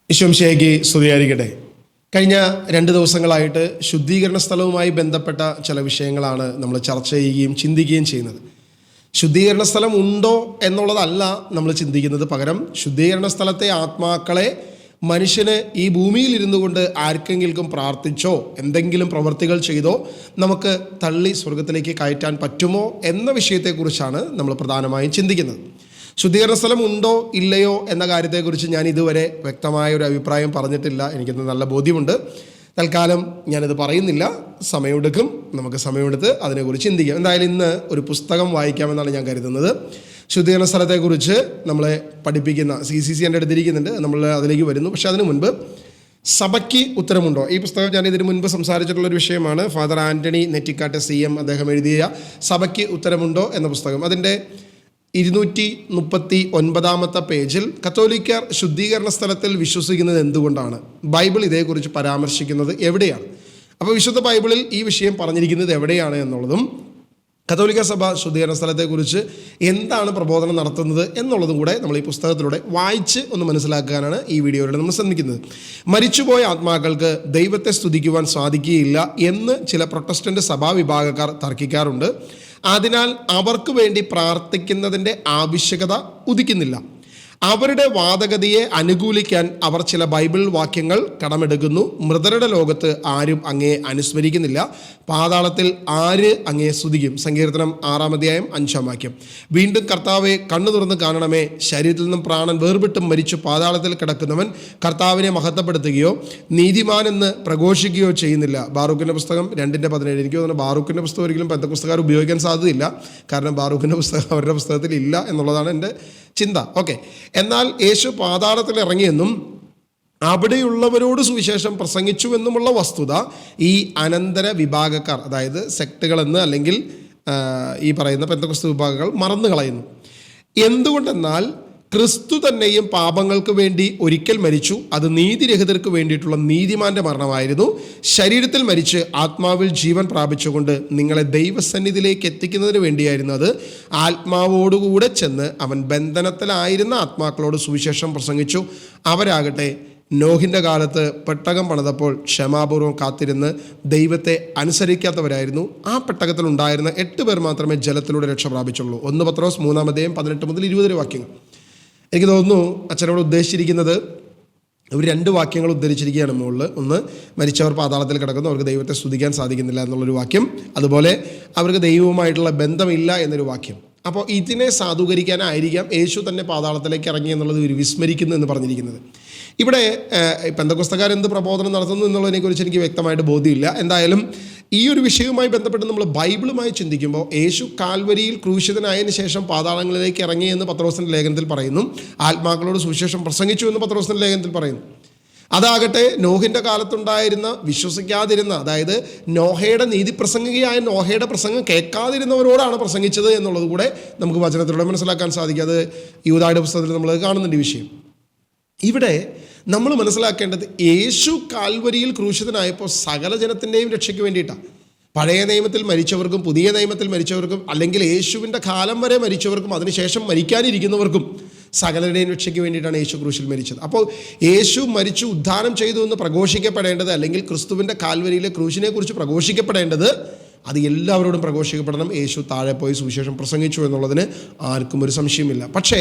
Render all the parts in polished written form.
ഈശോമിശിഹായ്ക്ക് സ്തുതിയായിരിക്കട്ടെ. കഴിഞ്ഞ 2 ദിവസങ്ങളായിട്ട് ശുദ്ധീകരണ സ്ഥലവുമായി ബന്ധപ്പെട്ട ചില വിഷയങ്ങളാണ് നമ്മൾ ചർച്ച ചെയ്യുകയും ചിന്തിക്കുകയും ചെയ്യുന്നത്. ശുദ്ധീകരണ സ്ഥലം ഉണ്ടോ എന്നുള്ളതല്ല നമ്മൾ ചിന്തിക്കുന്നത്, പകരം ശുദ്ധീകരണ സ്ഥലത്തെ ആത്മാക്കളെ മനുഷ്യന് ഈ ഭൂമിയിൽ ഇരുന്നു കൊണ്ട് ആർക്കെങ്കിലും പ്രാർത്ഥിച്ചോ എന്തെങ്കിലും പ്രവൃത്തികൾ ചെയ്തോ നമുക്ക് തള്ളി സ്വർഗത്തിലേക്ക് കയറ്റാൻ പറ്റുമോ എന്ന വിഷയത്തെക്കുറിച്ചാണ് നമ്മൾ പ്രധാനമായും ചിന്തിക്കുന്നത്. ശുദ്ധീകരണ സ്ഥലം ഉണ്ടോ ഇല്ലയോ എന്ന കാര്യത്തെക്കുറിച്ച് ഞാൻ ഇതുവരെ വ്യക്തമായ ഒരു അഭിപ്രായം പറഞ്ഞിട്ടില്ല. എനിക്കിന്ന് നല്ല ബോധ്യമുണ്ട്. തൽക്കാലം ഞാനിത് പറയുന്നില്ല, സമയമെടുക്കും, നമുക്ക് സമയമെടുത്ത് അതിനെക്കുറിച്ച് ചിന്തിക്കാം. എന്തായാലും ഇന്ന് ഒരു പുസ്തകം വായിക്കാമെന്നാണ് ഞാൻ കരുതുന്നത്. ശുദ്ധീകരണ സ്ഥലത്തെക്കുറിച്ച് നമ്മളെ പഠിപ്പിക്കുന്ന CCC എൻ്റെ അടുത്തിരിക്കുന്നുണ്ട്, നമ്മൾ അതിലേക്ക് വരുന്നു. പക്ഷേ അതിനു മുൻപ് സഭയ്ക്ക് ഉത്തരമുണ്ടോ? ഈ പുസ്തകം ഞാൻ ഇതിനു മുൻപ് സംസാരിച്ചിട്ടുള്ളൊരു വിഷയമാണ്. ഫാദർ ആൻ്റണി നെറ്റിക്കാട്ട് CM അദ്ദേഹം എഴുതിയ സഭയ്ക്ക് ഉത്തരമുണ്ടോ എന്ന പുസ്തകം. അതിൻ്റെ 239 പേജിൽ കത്തോലിക്കർ ശുദ്ധീകരണ സ്ഥലത്തിൽ വിശ്വസിക്കുന്നത് എന്തുകൊണ്ടാണ്, ബൈബിൾ ഇതേക്കുറിച്ച് പരാമർശിക്കുന്നത് എവിടെയാണ്, അപ്പോൾ വിശുദ്ധ ബൈബിളിൽ ഈ വിഷയം പറഞ്ഞിരിക്കുന്നത് എവിടെയാണ് എന്നുള്ളതും കത്തോലിക്ക സഭ ശുദ്ധീകരണ സ്ഥലത്തെക്കുറിച്ച് എന്താണ് പ്രബോധനം നടത്തുന്നത് എന്നുള്ളതും കൂടെ നമ്മൾ ഈ പുസ്തകത്തിലൂടെ വായിച്ച് ഒന്ന് മനസ്സിലാക്കാനാണ് ഈ വീഡിയോയിലൂടെ നമ്മൾ ശ്രമിക്കുന്നത്. മരിച്ചുപോയ ആത്മാക്കൾക്ക് ദൈവത്തെ സ്തുതിക്കുവാൻ സാധിക്കുകയില്ല എന്ന് ചില പ്രൊട്ടസ്റ്റൻ്റ് സഭാവിഭാഗക്കാർ തർക്കിക്കാറുണ്ട്. അതിനാൽ അവർക്ക് വേണ്ടി പ്രാർത്ഥിക്കുന്നതിൻ്റെ ആവശ്യകത ഉദിക്കുന്നില്ല. അവരുടെ വാദഗതിയെ അനുകൂലിക്കാൻ അവർ ചില ബൈബിൾ വാക്യങ്ങൾ കടമെടുക്കുന്നു. മൃതരുടെ ലോകത്ത് ആരും അങ്ങയെ അനുസ്മരിക്കുന്നില്ല, പാതാളത്തിൽ ആര് അങ്ങയെ സ്തുതിക്കും? സങ്കീർത്തനം 6-5 വീണ്ടും കർത്താവെ കണ്ണു തുറന്ന് കാണണമേ, ശരീരത്തിൽ നിന്നും പ്രാണൻ വേർപെട്ടും മരിച്ചു പാതാളത്തിൽ കിടക്കുന്നവൻ കർത്താവിനെ മഹത്വപ്പെടുത്തുകയോ നീതിമാനെന്ന് പ്രഘോഷിക്കുകയോ ചെയ്യുന്നില്ല. ബാറൂക്കിൻ്റെ പുസ്തകം 2:17. എനിക്ക് തോന്നുന്നു ബാറൂക്കിൻ്റെ പുസ്തകം ഒരിക്കലും പെന്തക്കോസ്തുകാർ ഉപയോഗിക്കാൻ സാധ്യതയില്ല, കാരണം ബാറൂക്കിൻ്റെ പുസ്തകം അവരുടെ പുസ്തകത്തിൽ ഇല്ല എന്നുള്ളതാണ് എൻ്റെ ചിന്ത. ഓക്കെ, എന്നാൽ യേശു പാതാളത്തിൽ ഇറങ്ങിയെന്നും അവിടെയുള്ളവരോട് സുവിശേഷം പ്രസംഗിച്ചുവെന്നുമുള്ള വസ്തുത ഈ അനന്തര വിഭാഗക്കാർ, അതായത് സെക്റ്റുകളെന്ന് അല്ലെങ്കിൽ ഈ പറയുന്ന പെന്തക്കോസ്ത് വിഭാഗങ്ങൾ മറന്നു കളയുന്നു. എന്തുകൊണ്ടെന്നാൽ ക്രിസ്തു തന്നെയും പാപങ്ങൾക്ക് വേണ്ടി ഒരിക്കൽ മരിച്ചു. അത് നീതിരഹിതർക്ക് വേണ്ടിയിട്ടുള്ള നീതിമാന്റെ മരണമായിരുന്നു. ശരീരത്തിൽ മരിച്ച് ആത്മാവിൽ ജീവൻ പ്രാപിച്ചുകൊണ്ട് നിങ്ങളെ ദൈവസന്നിധിയിലേക്ക് എത്തിക്കുന്നതിന് വേണ്ടിയായിരുന്നു അത്. ആത്മാവോടുകൂടെ ചെന്ന് അവൻ ബന്ധനത്തിലായിരുന്ന ആത്മാക്കളോട് സുവിശേഷം പ്രസംഗിച്ചു. അവരാകട്ടെ നോഹിൻ്റെ കാലത്ത് പെട്ടകം പണിതപ്പോൾ ക്ഷമാപൂർവ്വം കാത്തിരുന്ന് ദൈവത്തെ അനുസരിക്കാത്തവരായിരുന്നു. ആ പെട്ടകത്തിൽ ഉണ്ടായിരുന്ന 8 പേർ മാത്രമേ ജലത്തിലൂടെ രക്ഷ പ്രാപിച്ചുള്ളൂ. 1 പത്രോസ് 3:18-20 വാക്യങ്ങൾ. എനിക്ക് തോന്നുന്നു അച്ഛനോട് ഉദ്ദേശിച്ചിരിക്കുന്നത് ഒരു 2 വാക്യങ്ങൾ ഉദ്ധരിച്ചിരിക്കുകയാണ് മുകളിൽ. ഒന്ന്, മരിച്ചവർ പാതാളത്തിൽ കിടക്കുന്നു, അവർക്ക് ദൈവത്തെ സ്തുതിക്കാൻ സാധിക്കുന്നില്ല എന്നുള്ളൊരു വാക്യം. അതുപോലെ അവർക്ക് ദൈവവുമായിട്ടുള്ള ബന്ധമില്ല എന്നൊരു വാക്യം. അപ്പോൾ ഇതിനെ സാധൂകരിക്കാനായിരിക്കാം യേശു തന്നെ പാതാളത്തിലേക്ക് ഇറങ്ങി എന്നുള്ളത് ഒരു വിസ്മരിക്കുന്നു എന്ന് പറഞ്ഞിരിക്കുന്നത്. ഇവിടെ പെന്തക്കോസ്തക്കാരെന്ത് പ്രബോധനം നടത്തുന്നു എന്നുള്ളതിനെക്കുറിച്ച് എനിക്ക് വ്യക്തമായിട്ട് ബോധ്യമില്ല. എന്തായാലും ഈ ഒരു വിഷയവുമായി ബന്ധപ്പെട്ട് നമ്മൾ ബൈബിളുമായി ചിന്തിക്കുമ്പോൾ യേശു കാൽവരിയിൽ ക്രൂശിതനായതിനു ശേഷം പാതാളങ്ങളിലേക്ക് ഇറങ്ങി എന്ന് പത്രോസിൻ്റെ ലേഖനത്തിൽ പറയുന്നു. ആത്മാക്കളോട് സുവിശേഷം പ്രസംഗിച്ചു എന്ന് പത്രോസിൻ്റെ ലേഖനത്തിൽ പറയുന്നു. അതാകട്ടെ നോഹിൻ്റെ കാലത്തുണ്ടായിരുന്ന വിശ്വസിക്കാതിരുന്ന, അതായത് നോഹയുടെ നീതിപ്രസംഗികയായ നോഹയുടെ പ്രസംഗം കേൾക്കാതിരുന്നവരോടാണ് പ്രസംഗിച്ചത് എന്നുള്ളത് കൂടെ നമുക്ക് വചനത്തിലൂടെ മനസ്സിലാക്കാൻ സാധിക്കും. അത് യൂദായുടെ പുസ്തകത്തിൽ നമ്മൾ കാണുന്നുണ്ട് ഈ വിഷയം. ഇവിടെ നമ്മൾ മനസ്സിലാക്കേണ്ടത് യേശു കാൽവരിയിൽ ക്രൂശിതനായപ്പോൾ സകല ജനത്തിൻ്റെയും രക്ഷയ്ക്ക് വേണ്ടിയിട്ടാണ്. പഴയ നിയമത്തിൽ മരിച്ചവർക്കും പുതിയ നിയമത്തിൽ മരിച്ചവർക്കും, അല്ലെങ്കിൽ യേശുവിൻ്റെ കാലം വരെ മരിച്ചവർക്കും അതിനുശേഷം മരിക്കാനിരിക്കുന്നവർക്കും സകലരുടെയും രക്ഷയ്ക്ക് വേണ്ടിയിട്ടാണ് യേശു ക്രൂശിൽ മരിച്ചത്. അപ്പോൾ യേശു മരിച്ചു ഉദ്ധാനം ചെയ്തു എന്ന് പ്രഘോഷിക്കപ്പെടേണ്ടത്, അല്ലെങ്കിൽ ക്രിസ്തുവിൻ്റെ കാൽവരിയിലെ ക്രൂശിനെ കുറിച്ച് പ്രഘോഷിക്കപ്പെടേണ്ടത്, അത് എല്ലാവരോടും പ്രഘോഷിക്കപ്പെടണം. യേശു താഴെ പോയി സുവിശേഷം പ്രസംഗിച്ചു എന്നുള്ളതിന് ആർക്കും ഒരു സംശയമില്ല. പക്ഷേ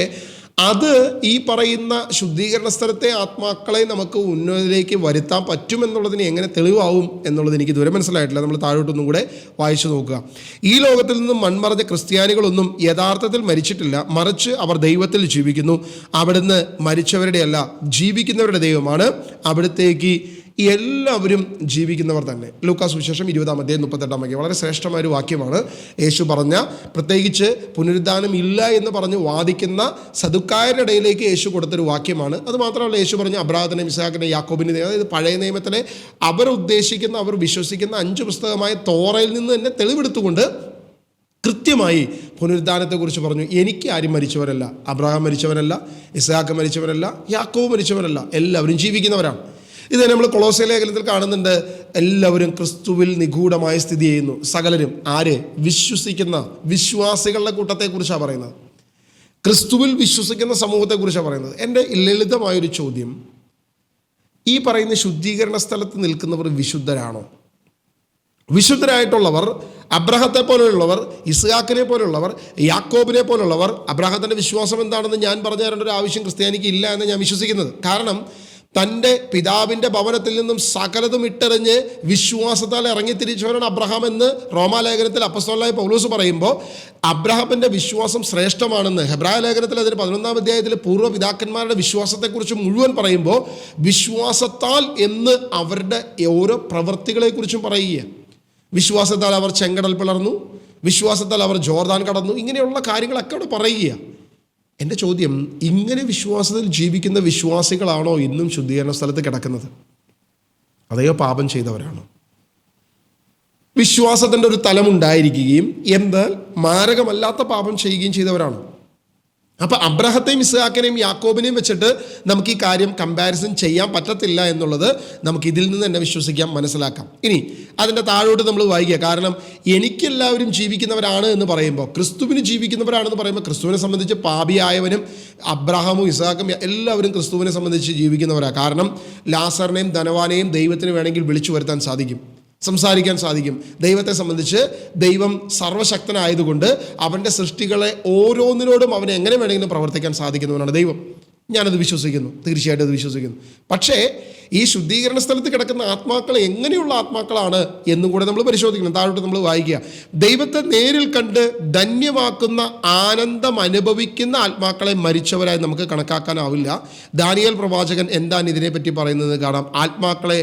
അത് ഈ പറയുന്ന ശുദ്ധീകരണ സ്ഥലത്തെ ആത്മാക്കളെ നമുക്ക് ഉന്നതിലേക്ക് വരുത്താൻ പറ്റുമെന്നുള്ളതിന് എങ്ങനെ തെളിവാവും എന്നുള്ളത് എനിക്ക് ഇതുവരെ മനസ്സിലായിട്ടില്ല. നമ്മൾ താഴോട്ടൊന്നും കൂടെ വായിച്ചു നോക്കുക. ഈ ലോകത്തിൽ നിന്നും മൺമറഞ്ഞ ക്രിസ്ത്യാനികളൊന്നും യഥാർത്ഥത്തിൽ മരിച്ചിട്ടില്ല, മറിച്ച് അവർ ദൈവത്തിൽ ജീവിക്കുന്നു. അവിടുന്ന് മരിച്ചവരുടെ അല്ല, ജീവിക്കുന്നവരുടെ ദൈവമാണ്. അവിടത്തേക്ക് എല്ലാവരും ജീവിക്കുന്നവർ തന്നെ. ലൂക്കാ സുവിശേഷം 20:38 വളരെ ശ്രേഷ്ഠമായൊരു വാക്യമാണ്. യേശു പറഞ്ഞ, പ്രത്യേകിച്ച് പുനരുദ്ധാനം ഇല്ല എന്ന് പറഞ്ഞ് വാദിക്കുന്ന സദുക്കായരുടെ ഇടയിലേക്ക് യേശു കൊടുത്തൊരു വാക്യമാണ്. അത് മാത്രമല്ല, യേശു പറഞ്ഞ അബ്രാഹത്തിനെ, ഇസ്ഹാക്കിനെ, യാക്കോബിനെ, അതായത് പഴയ നിയമത്തിലെ അവർ വിശ്വസിക്കുന്ന 5 പുസ്തകമായ തോറയിൽ നിന്ന് തന്നെ തെളിവെടുത്തുകൊണ്ട് കൃത്യമായി പുനരുദ്ധാനത്തെക്കുറിച്ച് പറഞ്ഞു. എനിക്ക് ആരും മരിച്ചവരല്ല, അബ്രാഹാം മരിച്ചവരല്ല, ഇസ്ഹാക്ക് മരിച്ചവരല്ല, യാക്കോബ് മരിച്ചവരല്ല, എല്ലാവരും ജീവിക്കുന്നവരാണ്. ഇത് നമ്മൾ കൊളോസ്യ ലേഖനത്തിൽ കാണുന്നുണ്ട്. എല്ലാവരും ക്രിസ്തുവിൽ നിഗൂഢമായി സ്ഥിതി ചെയ്യുന്നു. സകലരും ആര്? വിശ്വസിക്കുന്ന വിശ്വാസികളുടെ കൂട്ടത്തെക്കുറിച്ചാണ് പറയുന്നത്. ക്രിസ്തുവിൽ വിശ്വസിക്കുന്ന സമൂഹത്തെക്കുറിച്ചാണ് പറയുന്നത്. എൻ്റെ ലളിതമായൊരു ചോദ്യം, ഈ പറയുന്ന ശുദ്ധീകരണ സ്ഥലത്ത് നിൽക്കുന്നവർ വിശുദ്ധരാണോ? വിശുദ്ധരായിട്ടുള്ളവർ അബ്രഹത്തെ പോലെയുള്ളവർ, ഇസ്ഹാക്കിനെ പോലുള്ളവർ, യാക്കോബിനെ പോലുള്ളവർ. അബ്രഹത്തിൻ്റെ വിശ്വാസം എന്താണെന്ന് ഞാൻ പറഞ്ഞു തരേണ്ട ഒരു ആവശ്യം ക്രിസ്ത്യാനിക്ക് ഇല്ല എന്ന് ഞാൻ വിശ്വസിക്കുന്നത്. കാരണം തൻ്റെ പിതാവിൻ്റെ ഭവനത്തിൽ നിന്നും സകലതും ഇട്ടെറിഞ്ഞ് വിശ്വാസത്താൽ ഇറങ്ങിത്തിരിച്ചവനാണ് അബ്രഹാം എന്ന് റോമാലേഖനത്തിൽ അപ്പസ്തലനായ പൗലോസ് പറയുമ്പോൾ അബ്രഹാമിൻ്റെ വിശ്വാസം ശ്രേഷ്ഠമാണെന്ന് ഹെബ്രായ ലേഖനത്തിൽ അതിന് 11-ാം അധ്യായത്തിൽ പൂർവ്വ പിതാക്കന്മാരുടെ വിശ്വാസത്തെക്കുറിച്ച് മുഴുവൻ പറയുമ്പോൾ വിശ്വാസത്താൽ എന്ന് അവരുടെ ഓരോ പ്രവൃത്തികളെക്കുറിച്ചും പറയുക. വിശ്വാസത്താൽ അവർ ചെങ്കടൽ പിളർന്നു, വിശ്വാസത്താൽ അവർ ജോർദാൻ കടന്നു, ഇങ്ങനെയുള്ള കാര്യങ്ങളൊക്കെ അവിടെ പറയുക. എൻ്റെ ചോദ്യം, ഇങ്ങനെ വിശ്വാസത്തിൽ ജീവിക്കുന്ന വിശ്വാസികളാണോ ഇന്നും ശുദ്ധീകരണ സ്ഥലത്ത് കിടക്കുന്നത്? അതെയോ പാപം ചെയ്തവരാണോ? വിശ്വാസത്തിൻ്റെ ഒരു തലമുണ്ടായിരിക്കുകയും എന്നാൽ മാരകമല്ലാത്ത പാപം ചെയ്യുകയും ചെയ്തവരാണോ? അപ്പോൾ അബ്രഹത്തെയും ഇസ്ഹാക്കിനെയും യാക്കോബിനെയും വെച്ചിട്ട് നമുക്ക് ഈ കാര്യം കമ്പാരിസൺ ചെയ്യാൻ പറ്റത്തില്ല എന്നുള്ളത് നമുക്ക് ഇതിൽ നിന്ന് തന്നെ വിശ്വസിക്കാം, മനസ്സിലാക്കാം. ഇനി അതിൻ്റെ താഴോട്ട് നമ്മൾ വായിക്കുക. കാരണം എനിക്കെല്ലാവരും ജീവിക്കുന്നവരാണ് എന്ന് പറയുമ്പോൾ, ക്രിസ്തുവിന് ജീവിക്കുന്നവരാണെന്ന് പറയുമ്പോൾ, ക്രിസ്തുവിനെ സംബന്ധിച്ച് പാപിയായവനും അബ്രഹാമും ഇസ്ഹാക്കും എല്ലാവരും ക്രിസ്തുവിനെ സംബന്ധിച്ച് ജീവിക്കുന്നവരാണ്. കാരണം ലാസറിനെയും ധനവാനെയും ദൈവത്തിന് വേണമെങ്കിൽ വിളിച്ചു വരുത്താൻ സാധിക്കും, സംസാരിക്കാൻ സാധിക്കും. ദൈവത്തെ സംബന്ധിച്ച് ദൈവം സർവശക്തനായതുകൊണ്ട് അവൻ്റെ സൃഷ്ടികളെ ഓരോന്നിനോടും അവന് എങ്ങനെ വേണമെങ്കിലും പ്രവർത്തിക്കാൻ സാധിക്കുന്നവനാണ് ദൈവം. ഞാനത് വിശ്വസിക്കുന്നു, തീർച്ചയായിട്ടും അത് വിശ്വസിക്കുന്നു. പക്ഷേ ഈ ശുദ്ധീകരണ സ്ഥലത്ത് കിടക്കുന്ന ആത്മാക്കൾ എങ്ങനെയുള്ള ആത്മാക്കളാണ് എന്നും കൂടെ നമ്മൾ പരിശോധിക്കണം. താഴോട്ട് നമ്മൾ വായിക്കുക. ദൈവത്തെ നേരിൽ കണ്ട് ധന്യമാക്കുന്ന ആനന്ദം അനുഭവിക്കുന്ന ആത്മാക്കളെ മരിച്ചവരായി നമുക്ക് കണക്കാക്കാനാവില്ല. ദാനിയേൽ പ്രവാചകൻ എന്താണ് ഇതിനെപ്പറ്റി പറയുന്നത് കാണാം. ആത്മാക്കളെ,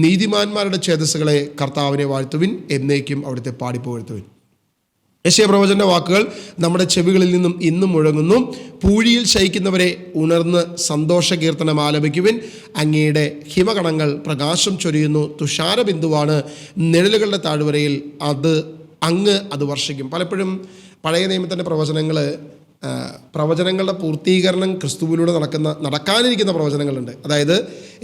നീതിമാന്മാരുടെ ചേതസ്സുകളെ കർത്താവിനെ വാഴ്ത്തുവിൻ, എന്നേക്കും അവിടുത്തെ പാടിപ്പുകഴ്ത്തുവിൻ. യെശയ്യാ പ്രവചൻ്റെ വാക്കുകൾ നമ്മുടെ ചെവികളിൽ നിന്നും ഇന്നും മുഴങ്ങുന്നു. പൂഴിയിൽ ശയിക്കുന്നവരെ ഉണർന്ന് സന്തോഷ കീർത്തനം ആലപിക്കുവിൻ. അങ്ങയുടെ ഹിമകണങ്ങൾ പ്രകാശം ചൊരിയുന്നു. തുഷാരബിന്ദുവാണ് നിഴലുകളുടെ താഴ്വരയിൽ, അത് വർഷിക്കും. പലപ്പോഴും പഴയ നിയമത്തിൻ്റെ പ്രവചനങ്ങളുടെ പൂർത്തീകരണം ക്രിസ്തുവിലൂടെ നടക്കാനിരിക്കുന്ന പ്രവചനങ്ങളുണ്ട്. അതായത്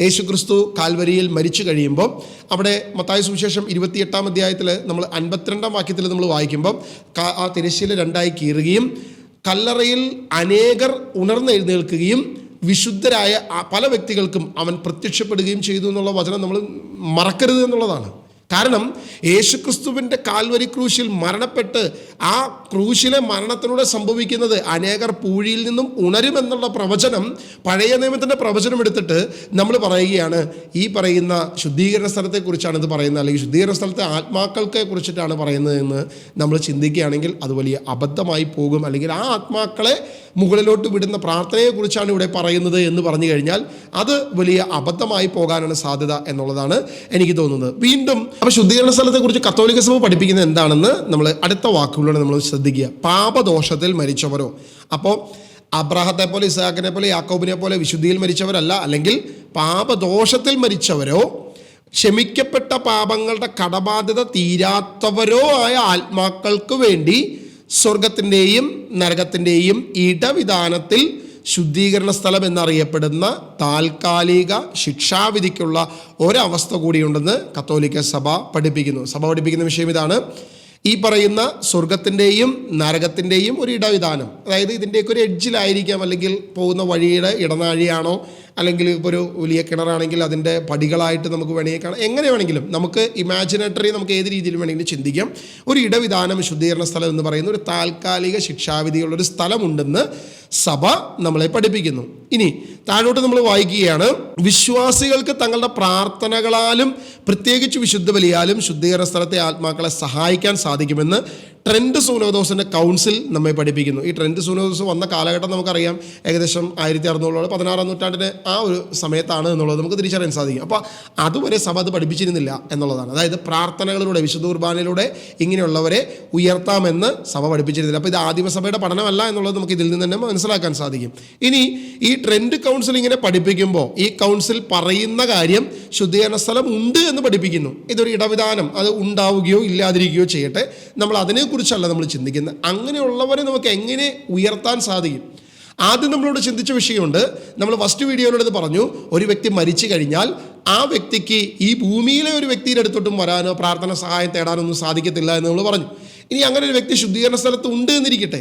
യേശു ക്രിസ്തു കാൽവരിയിൽ മരിച്ചു കഴിയുമ്പോൾ അവിടെ മത്തായി സുവിശേഷം 28-ാം അധ്യായത്തിൽ നമ്മൾ 52-ാം വാക്യത്തിൽ നമ്മൾ വായിക്കുമ്പോൾ ആ തിരശ്ശീല രണ്ടായി കീറുകയും കല്ലറയിൽ അനേകർ ഉണർന്നെഴുന്നേൽക്കുകയും വിശുദ്ധരായ പല വ്യക്തികൾക്കും അവൻ പ്രത്യക്ഷപ്പെടുകയും ചെയ്തു എന്നുള്ള വചനം നമ്മൾ മറക്കരുത് എന്നുള്ളതാണ്. കാരണം യേശുക്രിസ്തുവിൻ്റെ കാൽവരി ക്രൂശിൽ മരണപ്പെട്ട് ആ ക്രൂശിലെ മരണത്തിലൂടെ സംഭവിക്കുന്നത് അനേകർ പൂഴിയിൽ നിന്നും ഉണരുമെന്നുള്ള പ്രവചനം, പഴയ നിയമത്തിൻ്റെ പ്രവചനം എടുത്തിട്ട് നമ്മൾ പറയുകയാണ് ഈ പറയുന്ന ശുദ്ധീകരണ സ്ഥലത്തെക്കുറിച്ചാണ് ഇത് പറയുന്നത്, അല്ലെങ്കിൽ ശുദ്ധീകരണ സ്ഥലത്തെ ആത്മാക്കൾക്ക് കുറിച്ചിട്ടാണ് പറയുന്നതെന്ന് നമ്മൾ ചിന്തിക്കുകയാണെങ്കിൽ അത് വലിയ അബദ്ധമായി പോകും. അല്ലെങ്കിൽ ആ ആത്മാക്കളെ മുകളിലോട്ട് വിടുന്ന പ്രാർത്ഥനയെക്കുറിച്ചാണ് ഇവിടെ പറയുന്നത് എന്ന് പറഞ്ഞു കഴിഞ്ഞാൽ അത് വലിയ അബദ്ധമായി പോകാനാണ് സാധ്യത എന്നുള്ളതാണ് എനിക്ക് തോന്നുന്നത്. വീണ്ടും അപ്പോൾ ശുദ്ധീകരണ സ്ഥലത്തെക്കുറിച്ച് കത്തോലിക്ക സഭ പഠിപ്പിക്കുന്നത് എന്താണെന്ന് നമ്മൾ അടുത്ത വാക്കുകളിലൂടെ നമ്മൾ ശ്രദ്ധിക്കുക. പാപദോഷത്തിൽ മരിച്ചവരോ, അപ്പോൾ അബ്രഹത്തെ പോലെ, ഇസ്ഹാക്കിനെ പോലെ, യാക്കോബിനെ പോലെ വിശുദ്ധിയിൽ മരിച്ചവരല്ല, അല്ലെങ്കിൽ പാപദോഷത്തിൽ മരിച്ചവരോ, ക്ഷമിക്കപ്പെട്ട പാപങ്ങളുടെ കടബാധ്യത തീരാത്തവരോ ആയ ആത്മാക്കൾക്ക് വേണ്ടി സ്വർഗത്തിൻ്റെയും നരകത്തിൻ്റെയും ഇടവിധാനത്തിൽ ശുദ്ധീകരണ സ്ഥലം എന്നറിയപ്പെടുന്ന താൽക്കാലിക ശിക്ഷാവിധിക്കുള്ള ഒരവസ്ഥ കൂടിയുണ്ടെന്ന് കത്തോലിക്ക സഭ പഠിപ്പിക്കുന്നു. സഭ പഠിപ്പിക്കുന്ന വിഷയം ഇതാണ്: ഈ പറയുന്ന സ്വർഗത്തിൻ്റെയും നരകത്തിൻ്റെയും ഒരു ഇടവിധാനം. അതായത് ഇതിൻ്റെയൊക്കെ ഒരു എഡ്ജിലായിരിക്കാം, അല്ലെങ്കിൽ പോകുന്ന വഴിയുടെ ഇടനാഴിയാണോ, അല്ലെങ്കിൽ ഇപ്പോൾ ഒരു വലിയ കിണറാണെങ്കിൽ അതിൻ്റെ പടികളായിട്ട് നമുക്ക് വേണമെങ്കിൽ കാണാം. എങ്ങനെ വേണമെങ്കിലും നമുക്ക് ഇമാജിനേറ്ററി, നമുക്ക് ഏത് രീതിയിൽ വേണമെങ്കിലും ചിന്തിക്കാം. ഒരു ഇടവിധാനം, ശുദ്ധീകരണ സ്ഥലം എന്ന് പറയുന്ന ഒരു താൽക്കാലിക ശിക്ഷാവിധിയുള്ളൊരു സ്ഥലമുണ്ടെന്ന് സഭ നമ്മളെ പഠിപ്പിക്കുന്നു. ഇനി താഴോട്ട് നമ്മൾ വായിക്കുകയാണ്. വിശ്വാസികൾക്ക് തങ്ങളുടെ പ്രാർത്ഥനകളാലും പ്രത്യേകിച്ച് വിശുദ്ധ ബലിയാലും ശുദ്ധീകരണ സ്ഥലത്തെ ആത്മാക്കളെ സഹായിക്കാൻ സാധിക്കുമെന്ന് ട്രെൻറ്റ് സൂനോദോസിൻ്റെ കൗൺസിൽ നമ്മെ പഠിപ്പിക്കുന്നു. ഈ ട്രെൻറ്റ് സൂനോദോസ് വന്ന കാലഘട്ടം നമുക്കറിയാം, ഏകദേശം 1600 16-ാം നൂറ്റാണ്ടിൻ്റെ ആ ഒരു സമയത്താണ് എന്നുള്ളത് നമുക്ക് തിരിച്ചറിയാൻ സാധിക്കും. അപ്പോൾ അതുവരെ സഭ അത് പഠിപ്പിച്ചിരുന്നില്ല എന്നുള്ളതാണ്. അതായത് പ്രാർത്ഥനകളിലൂടെ, വിശുദ്ധ കുർബാനയിലൂടെ ഇങ്ങനെയുള്ളവരെ ഉയർത്താമെന്ന് സഭ പഠിപ്പിച്ചിരുന്നില്ല. അപ്പോൾ ഇത് ആദിമസഭയുടെ പഠനമല്ല എന്നുള്ളത് നമുക്ക് ഇതിൽ നിന്ന് തന്നെ മനസ്സിലാക്കാൻ സാധിക്കും. ഇനി ഈ ട്രെൻറ്റ് കൗൺസിൽ ഇങ്ങനെ പഠിപ്പിക്കുമ്പോൾ ഈ കൗൺസിൽ പറയുന്ന കാര്യം ശുദ്ധീകരണ സ്ഥലം ഉണ്ട് എന്ന് പഠിപ്പിക്കുന്നു. ഇതൊരു ഇടവിധാനം, അത് ഉണ്ടാവുകയോ ഇല്ലാതിരിക്കുകയോ ചെയ്യട്ടെ, നമ്മൾ അതിനെക്കുറിച്ചല്ല നമ്മൾ ചിന്തിക്കുന്നത്. അങ്ങനെയുള്ളവരെ നമുക്ക് എങ്ങനെ ഉയർത്താൻ സാധിക്കും? ആദ്യം നമ്മളോട് ചിന്തിച്ച വിഷയമുണ്ട്. നമ്മൾ ഫസ്റ്റ് വീഡിയോയിലൂടെ പറഞ്ഞു, ഒരു വ്യക്തി മരിച്ചു കഴിഞ്ഞാൽ ആ വ്യക്തിക്ക് ഈ ഭൂമിയിലെ ഒരു വ്യക്തിയുടെ അടുത്തോട്ടും വരാനോ പ്രാർത്ഥന സഹായം തേടാനൊന്നും സാധിക്കത്തില്ല എന്ന് നമ്മൾ പറഞ്ഞു. ഇനി അങ്ങനെ ഒരു വ്യക്തി ശുദ്ധീകരണ സ്ഥലത്ത് ഉണ്ട് എന്നിരിക്കട്ടെ,